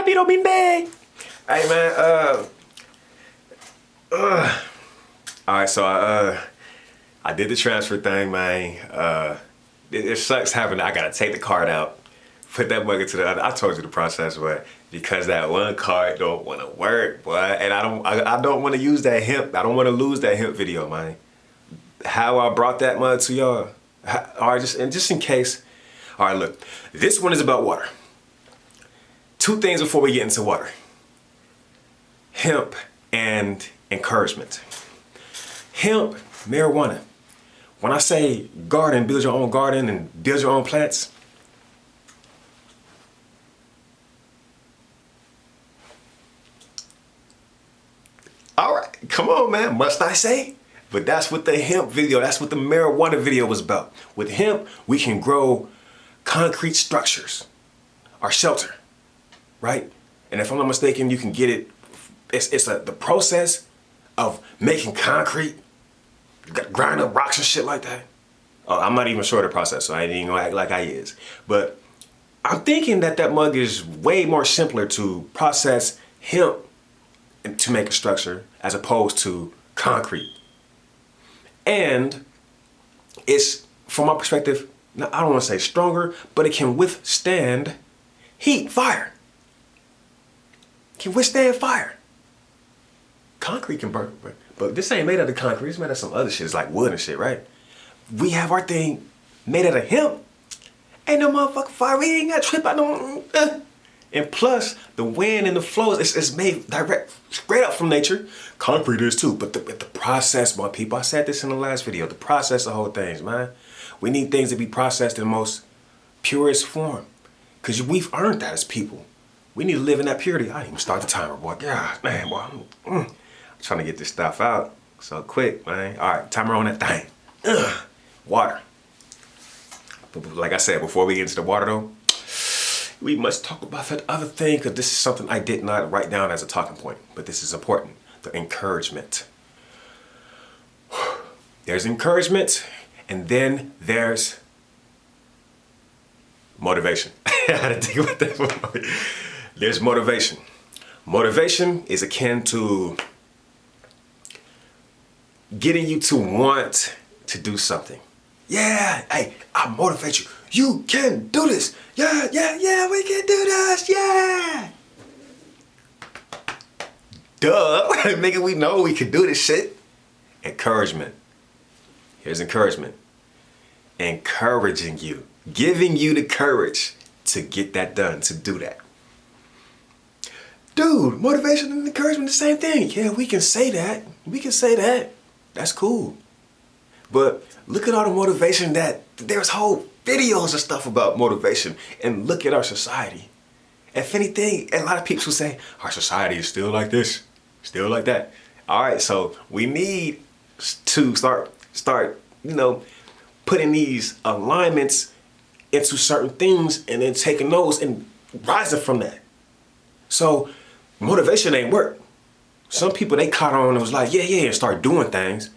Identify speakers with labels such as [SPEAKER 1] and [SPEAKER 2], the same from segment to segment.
[SPEAKER 1] Rápido, mi bang. Hey man, alright, so I did the transfer thing, man. It sucks having, I gotta take the card out, put that mug into the other. I told you the process, but because that one card don't wanna work, boy, and I don't wanna use that hemp. I don't wanna lose that hemp video, man. How I brought that mug to y'all, alright, just in case. Alright, look, this one is about water. Two things before we get into water. Hemp and encouragement. Hemp, marijuana. When I say garden, build your own garden and build your own plants, all right, come on, man, must I say? But that's what the hemp video, that's what the marijuana video was about. With hemp, we can grow concrete structures, our shelter, right? And if I'm not mistaken, you can get it, it's the process of making concrete, grind up rocks and shit like that. Oh, I'm not even sure of the process, so I ain't even gonna act like I is. But I'm thinking that that mug is way more simpler to process hemp to make a structure as opposed to concrete. And it's, from my perspective, I don't want to say stronger, but it can withstand heat, fire. It can withstand fire. Concrete can burn, but this ain't made out of concrete. It's made out of some other shit. It's like wood and shit, right? We have our thing made out of hemp. Ain't no motherfucking fire. We ain't got to trip out no. And plus, the wind and the flows, it's made direct, straight up from nature. Concrete is too, but the process, my people, I said this in the last video, the process of whole things, man. We need things to be processed in the most purest form. Because we've earned that as people. We need to live in that purity. I didn't even start the timer, boy. God, man, boy. I'm trying to get this stuff out so quick, man. All right, timer on that thing. Water. But like I said, before we get into the water though, we must talk about that other thing, because this is something I did not write down as a talking point, but this is important. The encouragement. There's encouragement, and then there's motivation. I had to think about that for a moment. There's motivation. Motivation is akin to getting you to want to do something. Yeah, hey, I motivate you. You can do this. Yeah, we can do this. Yeah. Duh. Nigga, we know we can do this shit. Encouragement. Here's encouragement. Encouraging you. Giving you the courage to get that done, to do that. Dude, motivation and encouragement, the same thing. Yeah, we can say that. We can say that. That's cool. But look at all the motivation that, there's whole videos and stuff about motivation. And look at our society. If anything, a lot of people say, our society is still like this, still like that. All right, so we need to start, putting these alignments into certain things and then taking those and rising from that. So motivation ain't work. Some people, they caught on and was like, yeah, and start doing things.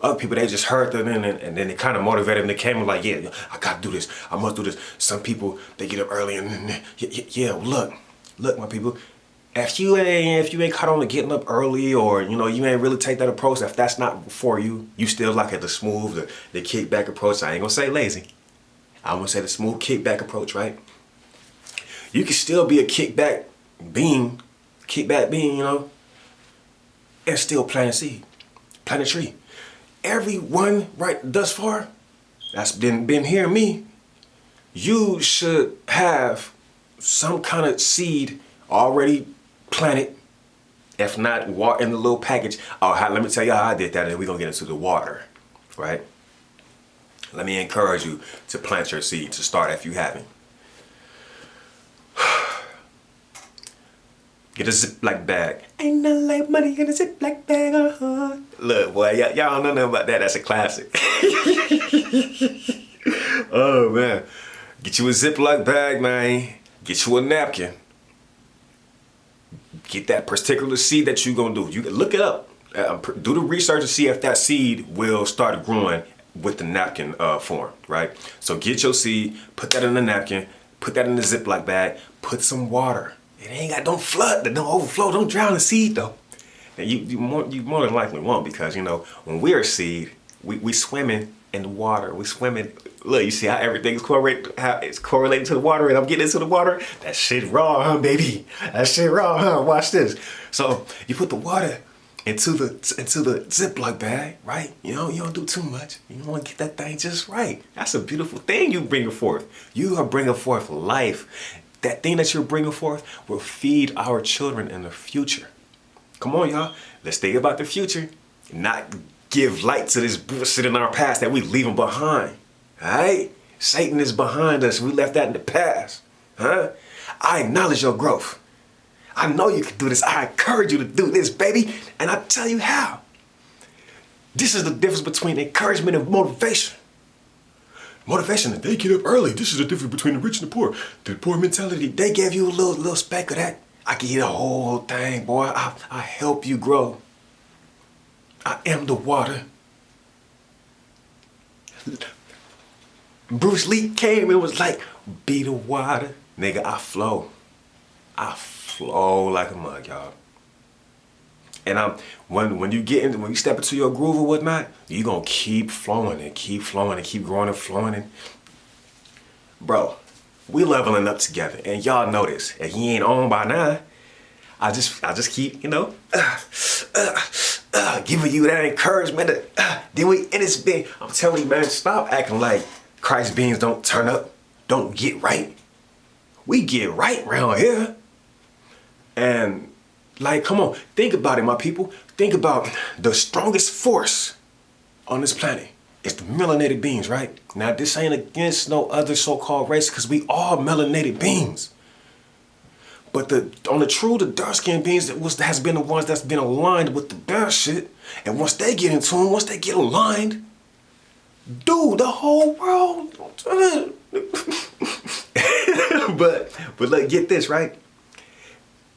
[SPEAKER 1] Other people, they just heard them and then they kind of motivated them. They came and like, yeah, I gotta do this. I must do this. Some people, they get up early and yeah, look, my people. If you ain't caught on to getting up early, or you ain't really take that approach, if that's not for you, you still like at the smooth, the kickback approach. I ain't gonna say lazy. I'm gonna say the smooth kickback approach, right? You can still be a kickback being, and still plant a seed, plant a tree. Everyone right thus far that's been hearing me, you should have some kind of seed already planted, if not in the little package. Oh, let me tell you how I did that, and we're gonna get into the water, right? Let me encourage you to plant your seed, to start if you haven't. Get a Ziploc bag. Ain't nothing like money in a Ziploc bag, Look, boy, y'all don't know nothing about that. That's a classic. Oh, man. Get you a Ziploc bag, man. Get you a napkin. Get that particular seed that you're going to do. You can look it up. Do the research to see if that seed will start growing with the napkin form, right? So get your seed, put that in the napkin, put that in the Ziploc bag, put some water It ain't got, don't flood, don't overflow, don't drown the seed though. And you more than likely won't, because you know, when we're a seed, we swimming in the water. We swimming. Look, you see how everything's correlated, how it's correlated to the water, and I'm getting into the water. That shit raw, huh, baby? That shit raw, huh? Watch this. So you put the water into the Ziploc bag, right? You know, you don't do too much. You want to get that thing just right. That's a beautiful thing you bringing forth. You are bringing forth life. That thing that you're bringing forth will feed our children in the future. Come on, y'all. Let's think about the future. Not give light to this bullshit in our past that we leaving behind. All right? Satan is behind us. We left that in the past. Huh? I acknowledge your growth. I know you can do this. I encourage you to do this, baby. And I tell you how. This is the difference between encouragement and motivation. Motivation, they get up early. This is the difference between the rich and the poor. The poor mentality, they gave you a little speck of that. I can eat the whole thing, boy. I help you grow. I am the water. Bruce Lee came and was like, be the water. Nigga, I flow. I flow like a mug, y'all. And when you step into your groove or whatnot, you gonna keep flowing and keep flowing and keep growing and flowing. And bro, we leveling up together, and y'all know this. If you ain't on by now, I just keep, you know, giving you that encouragement. Then we in this bit. I'm telling you, man, stop acting like Christ beings don't turn up, don't get right. We get right around here. And like, come on, think about it, my people. Think about the strongest force on this planet. It's the melanated beings, right? Now, this ain't against no other so-called race, because we all melanated beings. But the dark-skinned beings has been the ones that's been aligned with the bad shit. And once they get in tune, once they get aligned, dude, the whole world. but look, get this, right?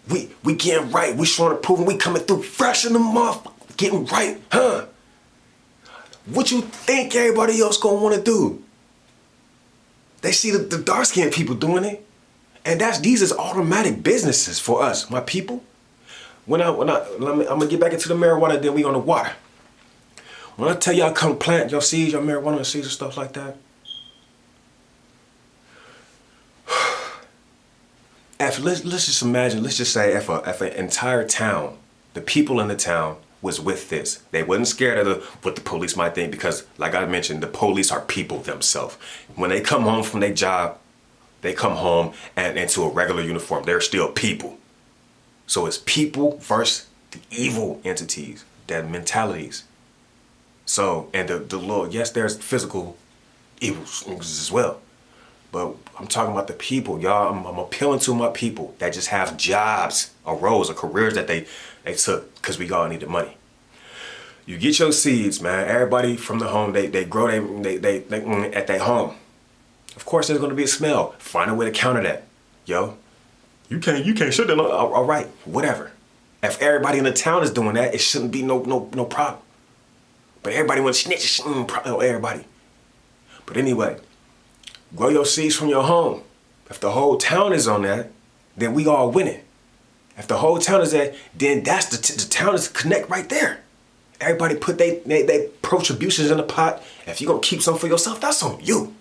[SPEAKER 1] We getting right. We showing improvement. We coming through fresh in the mouth, getting right, huh? What you think everybody else gonna want to do? They see the dark-skinned people doing it, and these is automatic businesses for us, my people. I'm gonna get back into the marijuana, then we on the water. When I tell y'all come plant your seeds, your marijuana seeds and stuff like that. Let's just imagine, let's just say if an entire town, the people in the town was with this, they wasn't scared of what the police might think, because like I mentioned, the police are people themselves. When they come home from their job, they come home and into a regular uniform. They're still people. So it's people versus the evil entities, their mentalities. So, and the Lord, yes, there's physical evils as well. But I'm talking about the people, y'all. I'm appealing to my people that just have jobs or roles or careers that they took because we all needed money. You get your seeds, man. Everybody from the home, they grow they at their home. Of course, there's gonna be a smell. Find a way to counter that, yo. You can't shut that. All right, whatever. If everybody in the town is doing that, it shouldn't be no problem. But everybody wants snitch, everybody. But anyway. Grow your seeds from your home. If the whole town is on that, then we all winning. If the whole town is that, then that's the town is connect right there. Everybody put they contributions in the pot. If you're gonna keep some for yourself, that's on you.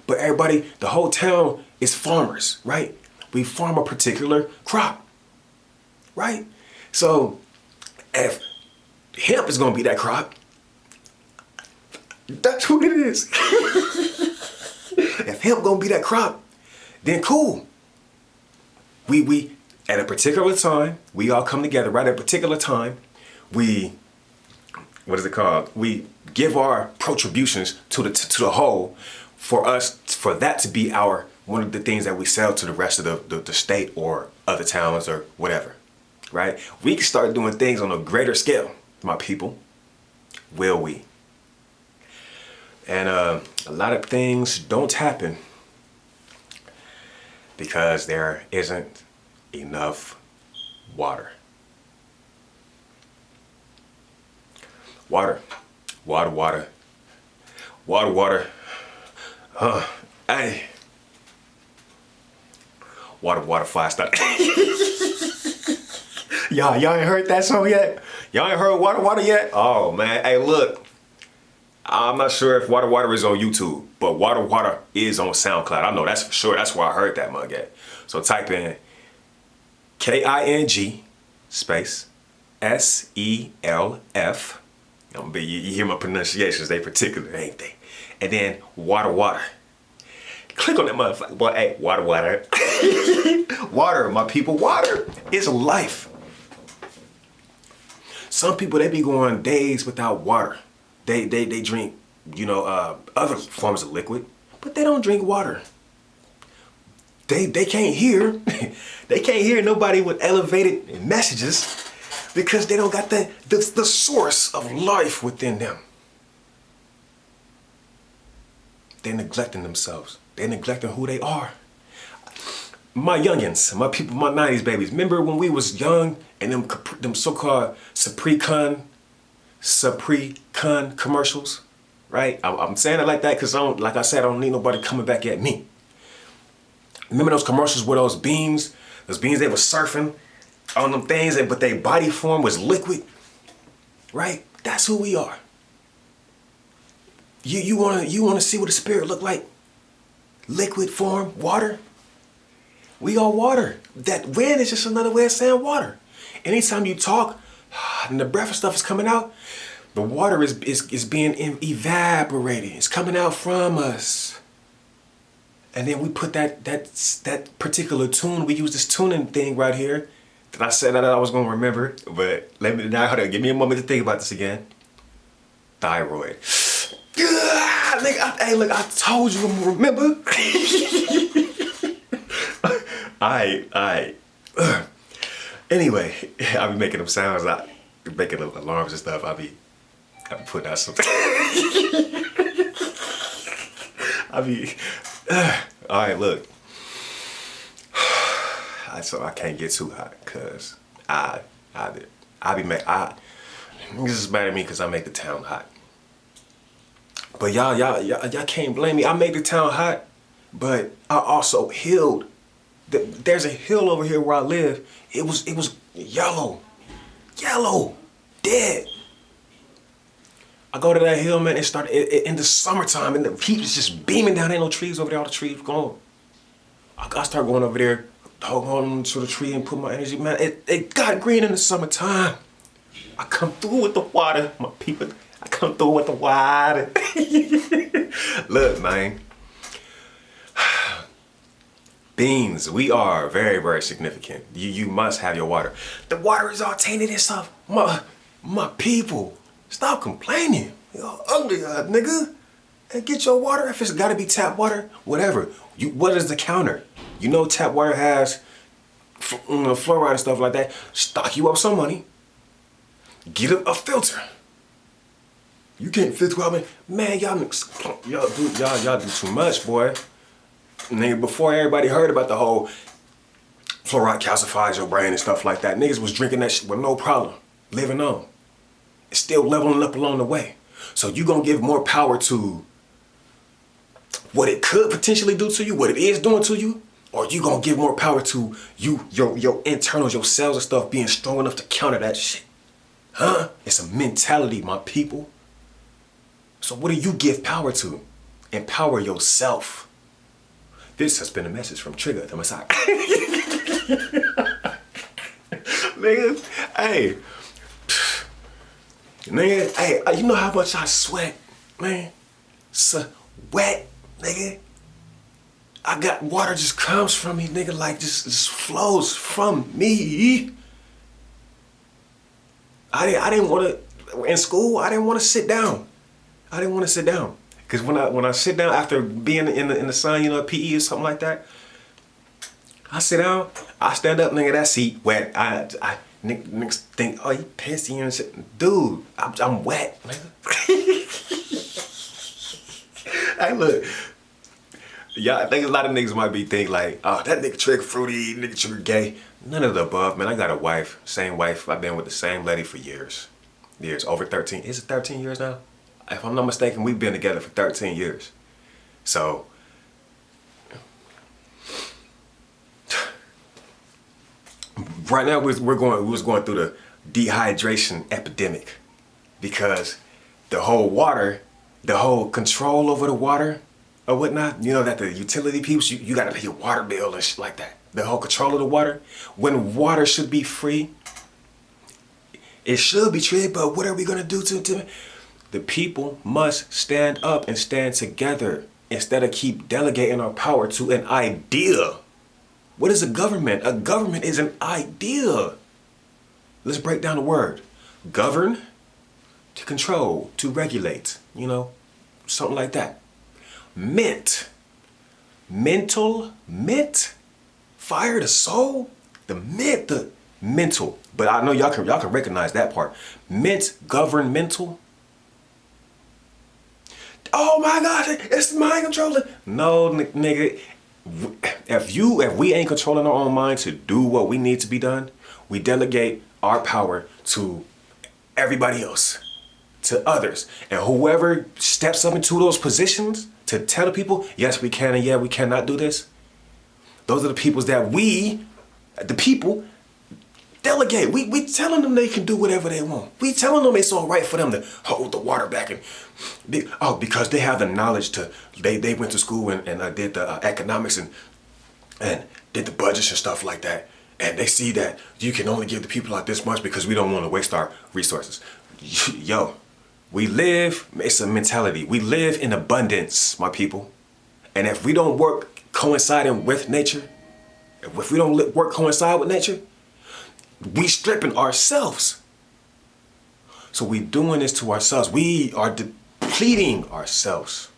[SPEAKER 1] But everybody, the whole town is farmers, right? We farm a particular crop, right? So if hemp is gonna be that crop, that's what it is. If hemp gonna be that crop, then cool. We at a particular time, we all come together, right? At a particular time, we give our contributions to the whole for that to be one of the things that we sell to the rest of the state or other towns or whatever, right? We can start doing things on a greater scale, my people. Will we? And a lot of things don't happen because there isn't enough water. Water. Hey. Water, fire starter. Y'all ain't heard that song yet? Y'all ain't heard Water yet? Oh man, hey look. I'm not sure if Water is on YouTube, but Water is on SoundCloud. I know that's for sure. That's where I heard that mug at. So type in King space SELF. You hear my pronunciations, they particular, ain't they? And then Water. Click on that motherfucker. Boy, hey, Water. Water, my people, water is life. Some people, they be going days without water. They drink, you know, other forms of liquid, but they don't drink water. They can't hear, they can't hear nobody with elevated messages because they don't got the source of life within them. They're neglecting themselves. They're neglecting who they are. My youngins, my people, my 90s babies. Remember when we was young and them so-called Supreme commercials, right? I'm saying it like that because like I said, I don't need nobody coming back at me. Remember those commercials where those beans they were surfing on them things, but their body form was liquid, right? That's who we are. You wanna see what the spirit look like? Liquid form, water. We are water. That wind is just another way of saying water. Anytime you talk and the breath and stuff is coming out, the water is being evaporated. It's coming out from us. And then we put that particular tune, we use this tuning thing right here that I said that I was gonna remember, but hold on, give me a moment to think about this again. Thyroid. Hey, look, I told you I'm gonna remember. Alright. Anyway, I be making them sounds, I be making alarms and stuff. I be putting out some. Alright, look. So I can't get too hot, cause niggas is mad at me cause I make the town hot. But y'all can't blame me. I made the town hot, but I also healed. There's a hill over here where I live. It was yellow, dead. I go to that hill, man. It started in the summertime, and the heat was just beaming down. Ain't no trees over there. All the trees gone. I start going over there, hold on to the tree and put my energy. Man, it got green in the summertime. I come through with the water, my people. I come through with the water. Look, man. Beans, we are very, very significant. You must have your water. The water is all tainted and stuff. My people, stop complaining. You're ugly, nigga. And get your water. If it's gotta be tap water, whatever. What is the counter? You know tap water has fluoride and stuff like that. Stock you up some money. Get a filter. You can't filter out, man. Y'all do too much, boy. Nigga, before everybody heard about the whole fluoride calcifies your brain and stuff like that, niggas was drinking that shit with no problem, living on. It's still leveling up along the way. So you gonna give more power to what it could potentially do to you, what it is doing to you, or you gonna give more power to your internals, your cells and stuff being strong enough to counter that shit? Huh? It's a mentality, my people. So what do you give power to? Empower yourself. This has been a message from Triggah Tha Masire. Nigga, hey. Nigga, hey, you know how much I sweat, man? Sweat, nigga. I got water just comes from me, nigga, like just flows from me. I didn't want to, in school, I didn't want to sit down. I didn't want to sit down. Cause when I sit down after being in the sun, you know, PE or something like that, I sit down, I stand up, nigga, that seat wet. Niggas think, oh, you pissy and shit. Dude, I'm wet, nigga. Hey, look, y'all, I think a lot of niggas might be thinking like, oh, that nigga Triggah fruity, nigga Triggah gay. None of the above, man. I got a wife, same wife. I've been with the same lady for years, over 13. Is it 13 years now? If I'm not mistaken, we've been together for 13 years. So, right now we was going through the dehydration epidemic because the whole water, the whole control over the water or whatnot, you know, that the utility people, you got to pay your water bill and shit like that. The whole control of the water, when water should be free, it should be treated, but what are we gonna do to the people must stand up and stand together instead of keep delegating our power to an idea. What is a government? A government is an idea. Let's break down the word. Govern, to control, to regulate, you know, something like that. Mint, mental, mint, fire the soul, the mint, the mental. But I know y'all can recognize that part. Mint, governmental. Oh my gosh, it's mind controlling. No, nigga. If we ain't controlling our own mind to do what we need to be done, we delegate our power to everybody else, to others. And whoever steps up into those positions to tell the people, yes, we can, and yeah, we cannot do this. Those are the peoples that the people, delegate. We telling them they can do whatever they want. We telling them it's all right for them to hold the water back and because they have the knowledge to. They went to school and did the economics and did the budgets and stuff like that. And they see that you can only give the people like this much because we don't want to waste our resources. Yo, we live. It's a mentality. We live in abundance, my people. And if we don't work coinciding with nature, if we don't work coincide with nature, we stripping ourselves. So we doing this to ourselves. We are depleting ourselves.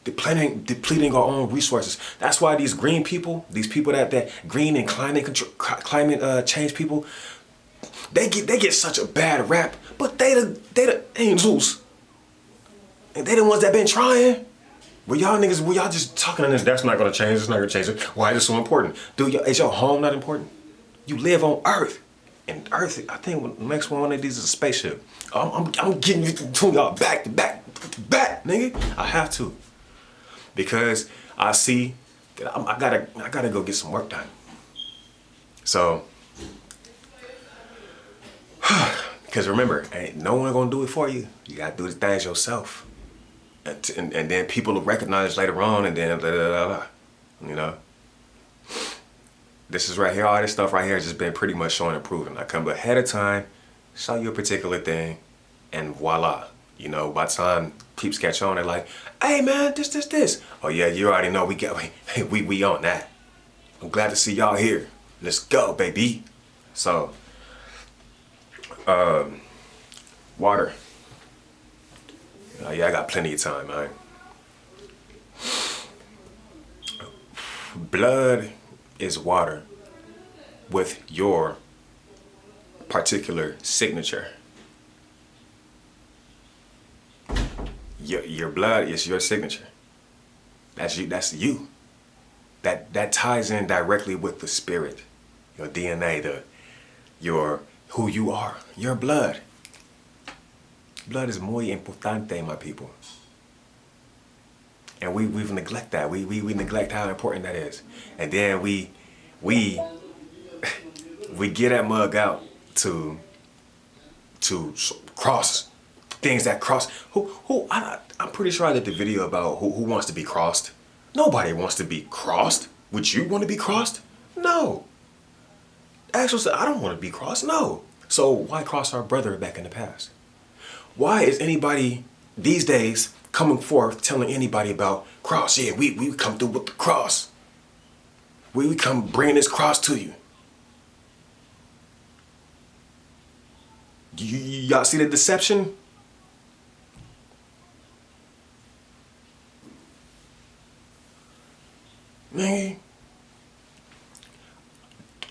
[SPEAKER 1] Depleting our own resources. That's why these green people, these people that green and climate change people, they get such a bad rap, but they the angels. And they the ones that been trying. Well, y'all just talking on this, that's not gonna change, it's not gonna change it. Why is it so important? Dude, is your home not important? You live on Earth. And Earth, I think the next one of these is a spaceship. I'm getting you to y'all back to back, nigga. I have to. Because I see that I gotta go get some work done. So, because remember, ain't no one gonna do it for you. You gotta do the things yourself. And then people will recognize later on, and then blah, blah, blah, blah, you know. This is right here, all this stuff right here has just been pretty much showing and proving. I come ahead of time, show you a particular thing, and voila. You know, by the time peeps catch on, they're like, hey man, this. Oh yeah, you already know we on that. I'm glad to see y'all here. Let's go, baby. So, water. Yeah, I got plenty of time, all right? Blood is water with your particular signature. Your blood is your signature. That's you. That ties in directly with the spirit, your DNA, who you are, your blood. Blood is muy importante, my people. And we've neglected that. We neglect how important that is. And then we get that mug out to cross things that cross. I'm pretty sure I did the video about who wants to be crossed. Nobody wants to be crossed. Would you want to be crossed? No. Actually, I don't want to be crossed. No. So why cross our brother back in the past? Why is anybody these days coming forth telling anybody about cross? Yeah, we come through with the cross. We come bringing this cross to you. Y'all see the deception? Man,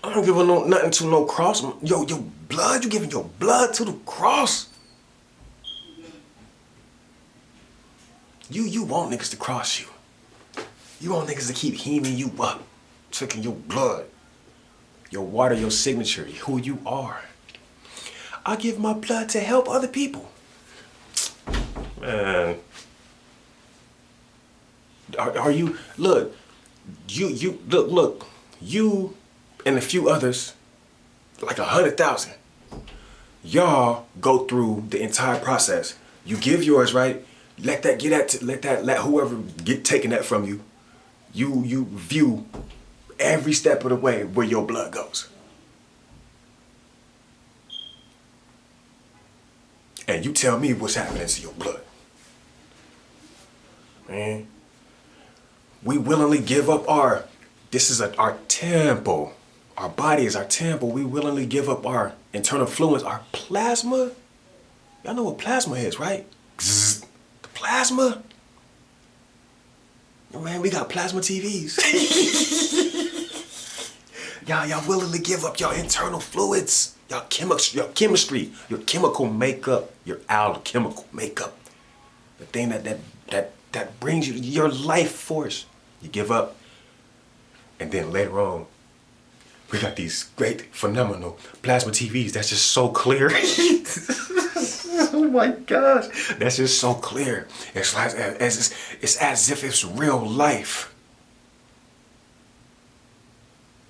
[SPEAKER 1] I don't give nothing to no cross. Yo, your blood, you giving your blood to the cross? You want niggas to cross you. You want niggas to keep heaving you up, taking your blood, your water, your signature, who you are. I give my blood to help other people. Man. Are you, look, you and a few others like 100,000. Y'all go through the entire process. You give yours, right? Let whoever get taking that from you. You view every step of the way where your blood goes. And you tell me what's happening to your blood. Man, we willingly give up our temple. Our body is our temple. We willingly give up our internal fluids, our plasma. Y'all know what plasma is, right? The plasma. Man, we got plasma TVs. Y'all willingly give up your internal fluids, your chemistry, your chemical makeup, your alchemical makeup. The thing that brings you your life force. You give up. And then later on, we got these great, phenomenal plasma TVs that's just so clear. Oh my gosh. That's just so clear. It's like it's as if it's real life.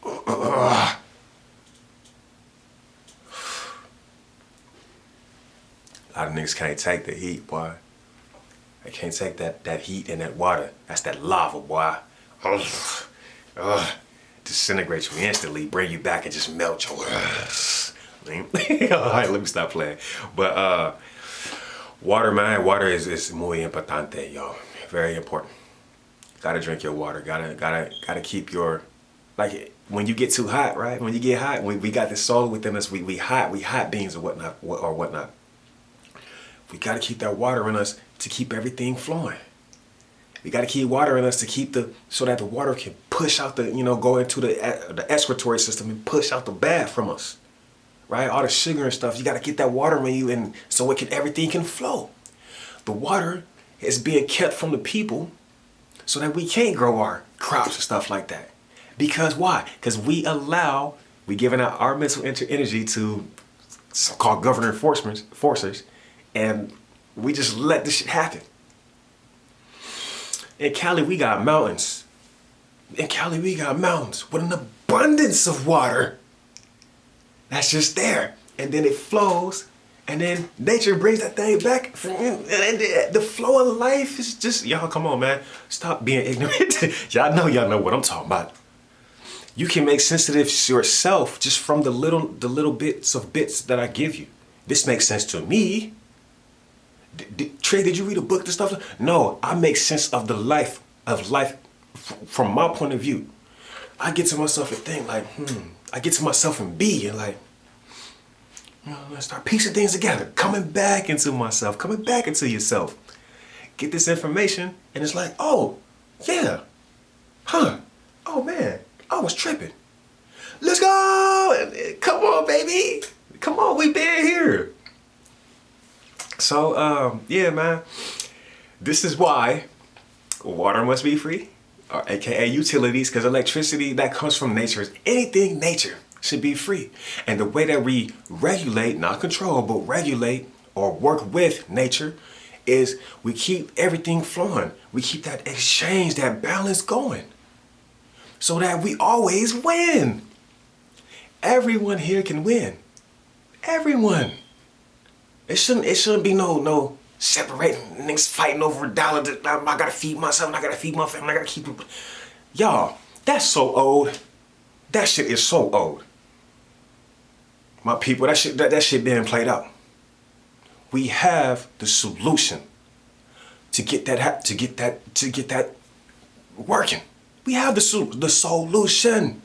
[SPEAKER 1] A lot of niggas can't take the heat, boy. They can't take that heat and that water. That's that lava, boy. Disintegrate you instantly, bring you back and just melt your ass. Alright, let me stop playing. But water, man, water is muy importante, yo. Very important. Gotta drink your water. Gotta keep your, like, when you get too hot, right? When you get hot, we got this soul within us. We hot beings or whatnot. We gotta keep that water in us to keep everything flowing. We gotta keep water in us to keep so that the water can push out go into the excretory system and push out the bad from us, right? All the sugar and stuff. You gotta get that water in you, and so everything can flow. The water is being kept from the people so that we can't grow our crops and stuff like that. Because why? Because we giving out our mental energy to so-called governing forces, and we just let this shit happen. In Cali, we got mountains. With an abundance of water. That's just there. And then it flows, and then nature brings that thing back. And the flow of life is just, y'all, come on, man. Stop being ignorant. y'all know what I'm talking about. You can make sense of this yourself just from the little bits that I give you. This makes sense to me. Trey, did you read a book, this stuff? No, I make sense of life from my point of view. I get to myself and think like, I get to myself and be and like, let's start piecing things together, coming back into myself, coming back into yourself. Get this information and it's like, oh, yeah, oh man, I was tripping. Let's go, come on, baby. Come on, we been here. So, yeah, man, this is why water must be free, or AKA utilities, because electricity that comes from nature, anything nature should be free. And the way that we regulate, not control, but regulate or work with nature is we keep everything flowing. We keep that exchange, that balance going so that we always win. Everyone here can win. Everyone. It shouldn't be no separating niggas fighting over a dollar. I gotta feed myself, and I gotta feed my family, I gotta keep it. Y'all, that's so old. That shit is so old. My people, that shit being played out. We have the solution to get that working. We have the solution.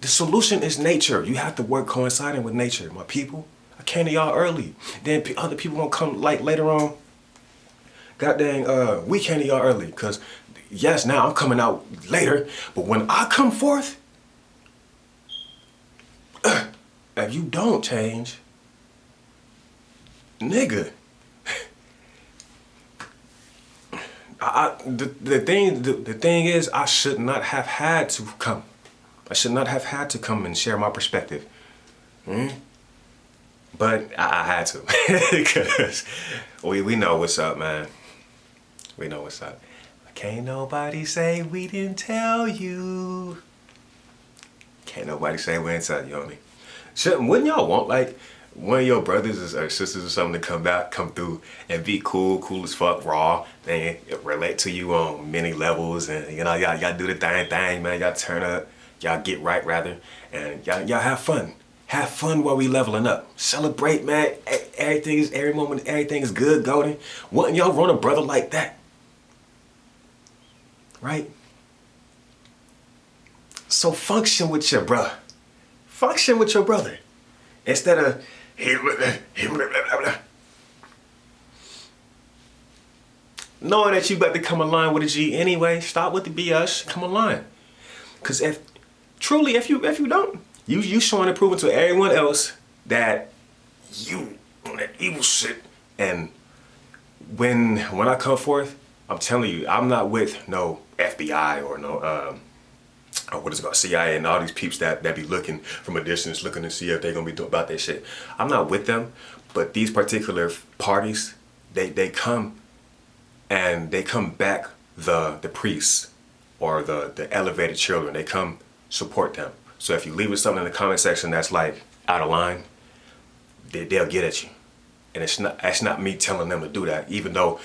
[SPEAKER 1] The solution is nature. You have to work coinciding with nature, my people. I came to y'all early. Then other people gonna come like later on. God dang, we came to y'all early. Cause yes, now I'm coming out later. But when I come forth, if you don't change, nigga. The thing is, I should not have had to come. I should not have had to come and share my perspective. But I had to, because we know what's up, man. We know what's up. Can't nobody say we didn't tell you. Can't nobody say we ain't tell you, homie. Wouldn't y'all want like one of your brothers or sisters or something to come through and be cool as fuck, raw, and relate to you on many levels, and you know, y'all do the thing, man. Y'all turn up, y'all get right rather, and y'all have fun. Have fun while we leveling up. Celebrate, man. Every moment, everything is good, golden. Wouldn't y'all run a brother like that? Right? So function with your brother. Function with your brother. Instead of knowing that you about to come online with a G anyway, stop with the BS, come online. Cause if you don't, you showing and proving to everyone else that you on that evil shit. And when I come forth, I'm telling you, I'm not with no FBI or no what is it called, CIA and all these peeps that be looking from a distance, looking to see if they're gonna be doing about their shit. I'm not with them, but these particular parties, they come and they come back the priests or the elevated children. They come support them. So if you leave something in the comment section that's like out of line, they'll get at you. And it's not me telling them to do that, even though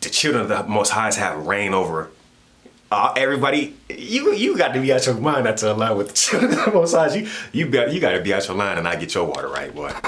[SPEAKER 1] the children of the Most Highs have reign over everybody. You got to be out your mind not to align with the children of the Most Highs. You got to be out your line and not get your water right, boy.